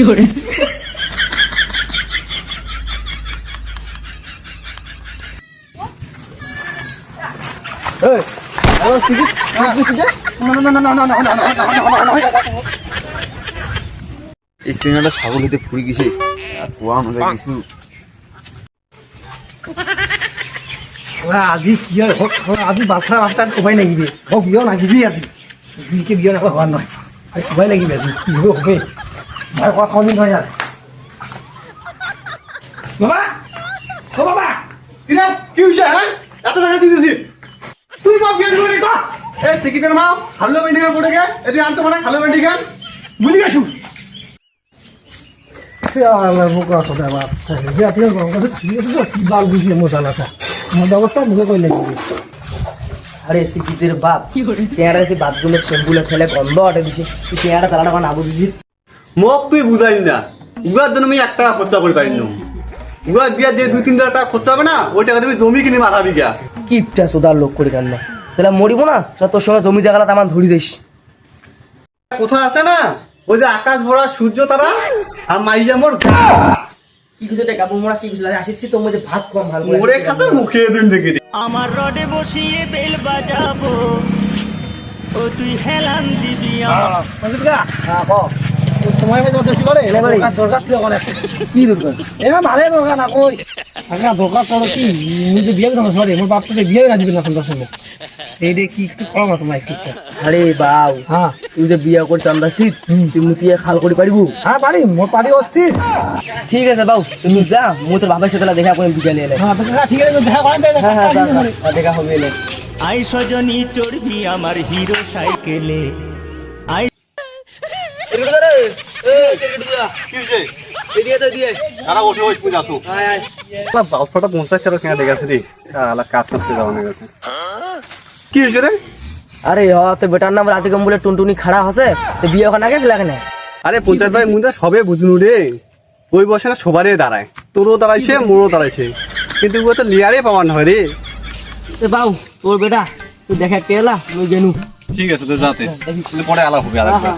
করে এই সিনেমাটা ছাগল হইতে ফুরি গেছে আর কুয়া আমাদের কিছু আজি কি হয় আজি বাচ্চা বাচ্চাত কোবাই লাগিবি বিয় লাগিবি আজি দুইকে বিয় নাকলে হওয়ার নয় কোবাই লাগিবি আজি কি হবে হবে ভাই কথা কমি নয় আর বাবা ও বাবা কিরে কি হইছে হ্যাঁ এত জায়গা দিয়েছি তুই মা বিয়ে দিবি ক এ সিকিতের মা হাললো মেন্ডিকে পড়ে গে এদি আনতে পারে হাললো মেন্ডিকে বুঝি গেছু আল্লাহ মুখা সদা বাপ যে আপনি গরম কথা ঠিক আছে তো কি বাল বুঝিয়ে মশালাটা আমার অবস্থা মুখে কই লাগিবি আরে সিকিতের বাপ তেয়ারা এসে বাথরুমের শ্যাম্পুলে ফেলে গন্ধ আটে দিছে তুই তেয়ারা তালাটা না বুঝিস মোক তুই বুঝাইনি না উগার জন্য আমি 1 টাকা খরচা করে পারিনি উগার বিয়া দিয়ে 2-3 টাকা খরচা হবে না ওই টাকা তুমি জমি কিনে মাথা বিঘা কিপটা সোদার লোক করে কান্না তাহলে মরিব না তোর সঙ্গে জমি জায়গাটা আমার ধরি দিস কোথায় আছে না ওই যে আকাশ ভরা সূর্য তারা আর মাইয়া মোর কি কিছু টাকা মোরা কি কিছু আসিছি তো মধ্যে ভাত কম ভালো ওরে কাছে মুখে দিন দেখি আমার রডে বসিয়ে বেল বাজাবো ও তুই হেলান দিবি আমার সময় মতো বেশি করে দরকার ছিল অনেক কি দরকার এবার ভালো দরকার না কই টাকা দরকার করো কি নিজে বিয়ে করতে সরি মোর বাপটা বিয়ে না দিবি না সন্ধ্যা সময় এই দে কি একটু কম আছে তোমার শিক্ষা আরে বাউ হ্যাঁ তুই যে বিয়া করে চান্দাছিস তুই মুতিয়ে খাল করে পারিবু হ্যাঁ পারি মোর পারি অস্থির ঠিক আছে বাউ তুমি যা মুই তোর বাবার সাথে দেখা করে বিকালে এলে হ্যাঁ ঠিক আছে দেখা করেন হ্যাঁ দেখা হবে এলে আই সজনী চড়বি আমার হিরো সাইকেলে আই কি হইছে আরা ওঠে ওই পূজা আসো বাপটা 50 টাকা কেন লেগে আছে রে আলা কাজ করতে যাওয়া না গেছে কি হইছে রে আরে তো বেটার নাম রাতে কম বলে টুনটুনি খাড়া হসে তো বিয়ে ওখানে আগে লাগে না আরে পঞ্চায়েত ভাই মুই সবে বুঝনু রে ওই বসে না সবারই দাঁড়ায় তোরও দাঁড়াইছে মোরও দাঁড়াইছে কিন্তু ও তো লিয়ারে পাওয়ার হয় রে বাউ তোর বেটা তুই দেখা পেলা মুই গেনু ঠিক আছে তো যাতে পরে আলাপ হবে আর হ্যাঁ